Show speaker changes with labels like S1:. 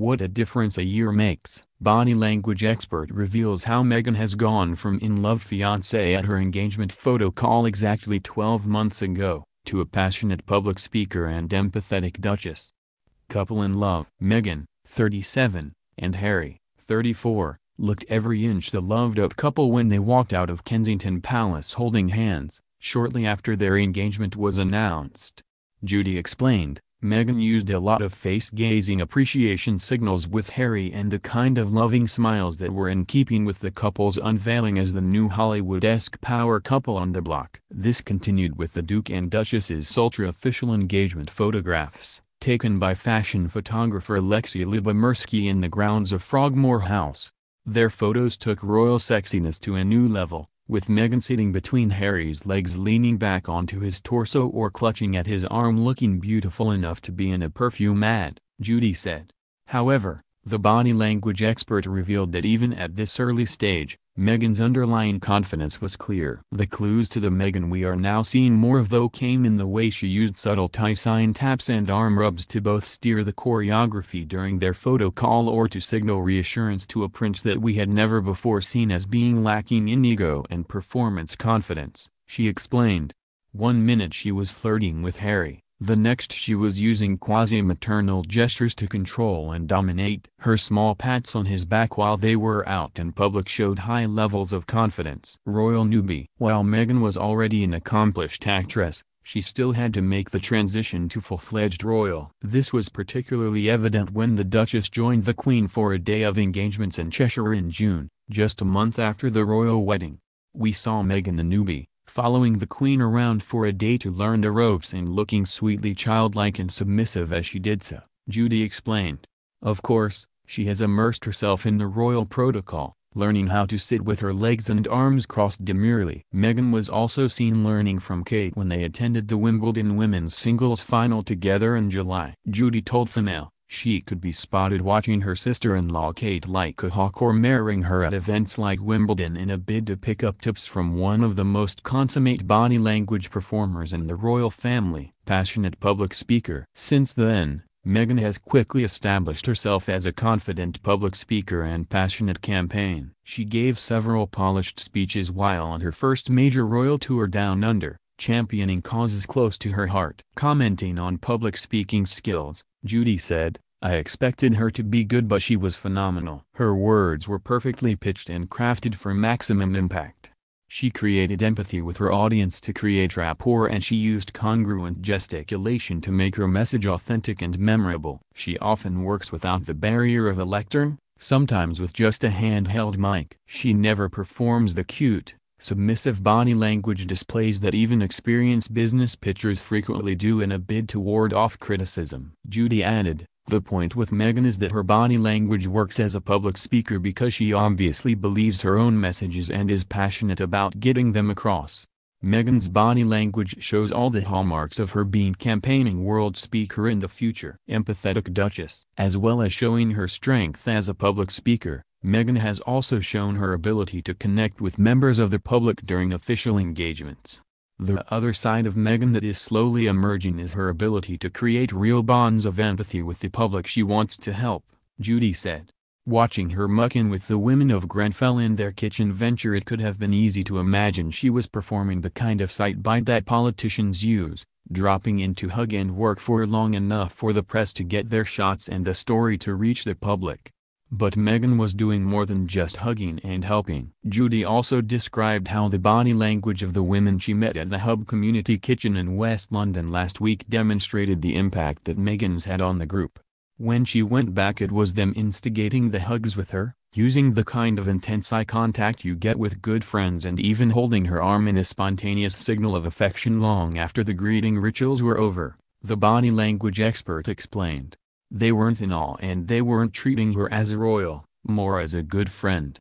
S1: What a difference a year makes. Body language expert reveals how Meghan has gone from in-love fiancé at her engagement photo call exactly 12 months ago, to a passionate public speaker and empathetic duchess. Couple in love. Meghan, 37, and Harry, 34, looked every inch the loved-up couple when they walked out of Kensington Palace holding hands, shortly after their engagement was announced. Judy explained, Meghan used a lot of face-gazing appreciation signals with Harry and the kind of loving smiles that were in keeping with the couple's unveiling as the new Hollywood-esque power couple on the block. This continued with the Duke and Duchess's ultra-official engagement photographs, taken by fashion photographer Alexei Lyubomirsky in the grounds of Frogmore House. Their photos took royal sexiness to a new level, with Meghan sitting between Harry's legs leaning back onto his torso or clutching at his arm looking beautiful enough to be in a perfume ad, Judy said. However, the body language expert revealed that even at this early stage, Meghan's underlying confidence was clear. The clues to the Meghan we are now seeing more of though came in the way she used subtle tie-sign taps and arm rubs to both steer the choreography during their photo call or to signal reassurance to a prince that we had never before seen as being lacking in ego and performance confidence, she explained. One minute she was flirting with Harry. The next she was using quasi-maternal gestures to control and dominate. Her small pats on his back while they were out in public showed high levels of confidence. Royal newbie. While Meghan was already an accomplished actress, she still had to make the transition to full-fledged royal. This was particularly evident when the Duchess joined the Queen for a day of engagements in Cheshire in June, just a month after the royal wedding. We saw Meghan the newbie, following the Queen around for a day to learn the ropes and looking sweetly childlike and submissive as she did so, Judy explained. Of course, she has immersed herself in the royal protocol, learning how to sit with her legs and arms crossed demurely. Meghan was also seen learning from Kate when they attended the Wimbledon women's singles final together in July. Judy told Female she could be spotted watching her sister-in-law Kate like a hawk or marrying her at events like Wimbledon in a bid to pick up tips from one of the most consummate body language performers in the royal family. Passionate public speaker. Since then, Meghan has quickly established herself as a confident public speaker and passionate campaign. She gave several polished speeches while on her first major royal tour down under, championing causes close to her heart. Commenting on public speaking skills, Judy said, I expected her to be good but she was phenomenal. Her words were perfectly pitched and crafted for maximum impact. She created empathy with her audience to create rapport and she used congruent gesticulation to make her message authentic and memorable. She often works without the barrier of a lectern, sometimes with just a handheld mic. She never performs the cute, submissive body language displays that even experienced business pitchers frequently do in a bid to ward off criticism. Judy added, the point with Meghan is that her body language works as a public speaker because she obviously believes her own messages and is passionate about getting them across. Meghan's body language shows all the hallmarks of her being campaigning world speaker in the future. Empathetic Duchess. As well as showing her strength as a public speaker, Meghan has also shown her ability to connect with members of the public during official engagements. The other side of Meghan that is slowly emerging is her ability to create real bonds of empathy with the public she wants to help, Judy said. Watching her muck in with the women of Grenfell in their kitchen venture, it could have been easy to imagine she was performing the kind of sight-bite that politicians use, dropping in to hug and work for long enough for the press to get their shots and the story to reach the public. But Meghan was doing more than just hugging and helping. Judy also described how the body language of the women she met at the Hub Community Kitchen in West London last week demonstrated the impact that Meghan's had on the group. When she went back, it was them instigating the hugs with her, using the kind of intense eye contact you get with good friends and even holding her arm in a spontaneous signal of affection long after the greeting rituals were over, the body language expert explained. They weren't in awe and they weren't treating her as a royal, more as a good friend.